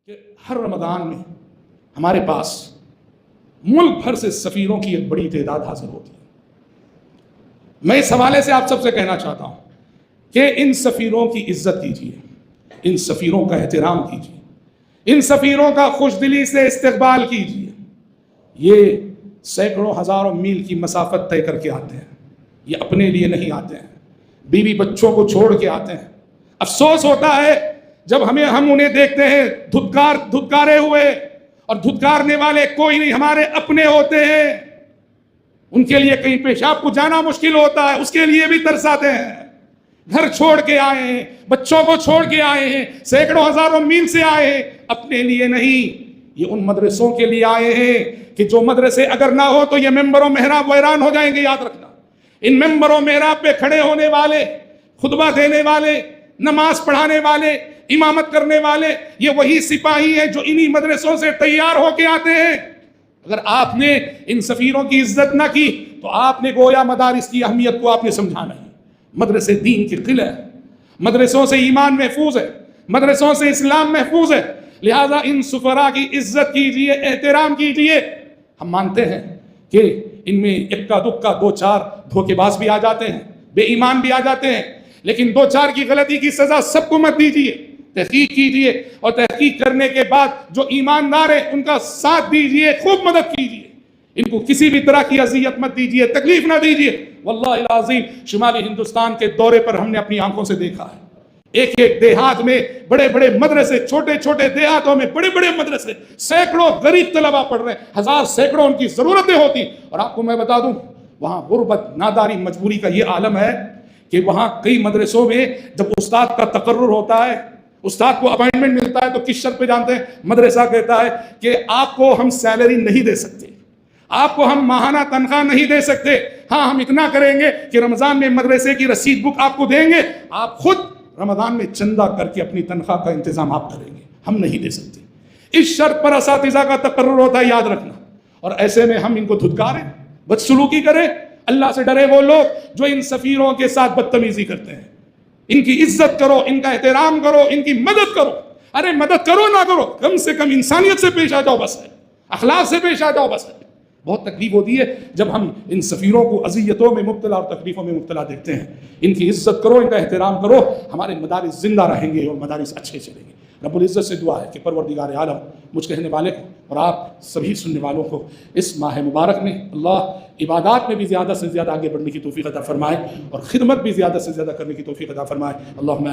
کہ ہر رمضان میں ہمارے پاس ملک بھر سے سفیروں کی ایک بڑی تعداد حاضر ہوتی ہے۔ میں اس حوالے سے آپ سب سے کہنا چاہتا ہوں کہ ان سفیروں کی عزت کیجیے، ان سفیروں کا احترام کیجیے، ان سفیروں کا خوش دلی سے استقبال کیجیے۔ یہ سینکڑوں ہزاروں میل کی مسافت طے کر کے آتے ہیں، یہ اپنے لیے نہیں آتے ہیں، بیوی بچوں کو چھوڑ کے آتے ہیں۔ افسوس ہوتا ہے جب ہم انہیں دیکھتے ہیں دھتکارے ہوئے، اور دھتکارنے والے کوئی نہیں ہمارے اپنے ہوتے ہیں۔ ان کے لیے کہیں پیشاب کو جانا مشکل ہوتا ہے، اس کے لیے بھی ترساتے ہیں۔ گھر چھوڑ کے آئے ہیں، بچوں کو چھوڑ کے آئے ہیں، سینکڑوں ہزاروں میل سے آئے ہیں، اپنے لیے نہیں، یہ ان مدرسوں کے لیے آئے ہیں کہ جو مدرسے اگر نہ ہو تو یہ ممبر و محراب ویران ہو جائیں گے۔ یاد رکھنا، ان ممبر و محراب پہ کھڑے ہونے والے، خطبہ دینے والے، نماز پڑھانے والے، امامت کرنے والے، یہ وہی سپاہی ہیں جو انہی مدرسوں سے تیار ہو کے آتے ہیں۔ اگر آپ نے ان سفیروں کی عزت نہ کی تو آپ نے گویا مدارس کی اہمیت کو آپ نے سمجھا نہیں۔ مدرسے دین کی قلعہ ہے، مدرسوں سے ایمان محفوظ ہے، مدرسوں سے اسلام محفوظ ہے، لہذا ان سفراء کی عزت کیجیے، احترام کیجیے۔ ہم مانتے ہیں کہ ان میں اکا دکا دو چار دھوکے باز بھی آ جاتے ہیں، بے ایمان بھی آ جاتے ہیں، لیکن دو چار کی غلطی کی سزا سب کو مت دیجیے، تحقیق کیجیے، اور تحقیق کرنے کے بعد جو ایماندار ہیں ان کا ساتھ دیجیے، خوب مدد کیجیے، ان کو کسی بھی طرح کی اذیت مت دیجیے، تکلیف نہ دیجیے۔ واللہ العظیم شمالی ہندوستان کے دورے پر ہم نے اپنی آنکھوں سے دیکھا ہے، ایک ایک دیہات میں بڑے بڑے مدرسے، چھوٹے چھوٹے دیہاتوں میں بڑے بڑے مدرسے، سینکڑوں غریب طلبہ پڑھ رہے ہیں، ہزار سینکڑوں ان کی ضرورتیں ہوتی۔ اور آپ کو میں بتا دوں، وہاں غربت، ناداری، مجبوری کا یہ عالم ہے کہ وہاں کئی مدرسوں میں جب استاد کا تقرر ہوتا ہے، استاد کو اپائنٹمنٹ ملتا ہے، تو کس شرط پہ جانتے ہیں؟ مدرسہ کہتا ہے کہ آپ کو ہم سیلری نہیں دے سکتے، آپ کو ہم ماہانہ تنخواہ نہیں دے سکتے، ہاں ہم اتنا کریں گے کہ رمضان میں مدرسے کی رسید بک آپ کو دیں گے، آپ خود رمضان میں چندہ کر کے اپنی تنخواہ کا انتظام آپ کریں گے، ہم نہیں دے سکتے۔ اس شرط پر اساتذہ کا تقرر ہوتا ہے، یاد رکھنا۔ اور ایسے میں ہم ان کو دھتکاریں، بدسلوکی کریں؟ اللہ سے ڈرے وہ لوگ جو ان سفیروں کے ساتھ بدتمیزی کرتے ہیں۔ ان کی عزت کرو، ان کا احترام کرو، ان کی مدد کرو۔ ارے مدد کرو نہ کرو، کم سے کم انسانیت سے پیش آ جاؤ، بس ہے، اخلاق سے پیش آ جاؤ، بس ہے۔ بہت تکلیف ہوتی ہے جب ہم ان سفیروں کو اذیتوں میں مبتلا اور تکلیفوں میں مبتلا دیکھتے ہیں۔ ان کی عزت کرو، ان کا احترام کرو، ہمارے مدارس زندہ رہیں گے اور مدارس اچھے چلیں گے۔ رب العزت سے دعا ہے کہ پروردگار عالم مجھ کہنے والے کو اور آپ سبھی سننے والوں کو اس ماہ مبارک میں اللہ عبادات میں بھی زیادہ سے زیادہ آگے بڑھنے کی توفیق عطا فرمائے، اور خدمت بھی زیادہ سے زیادہ کرنے کی توفیق عطا فرمائے۔ اللہم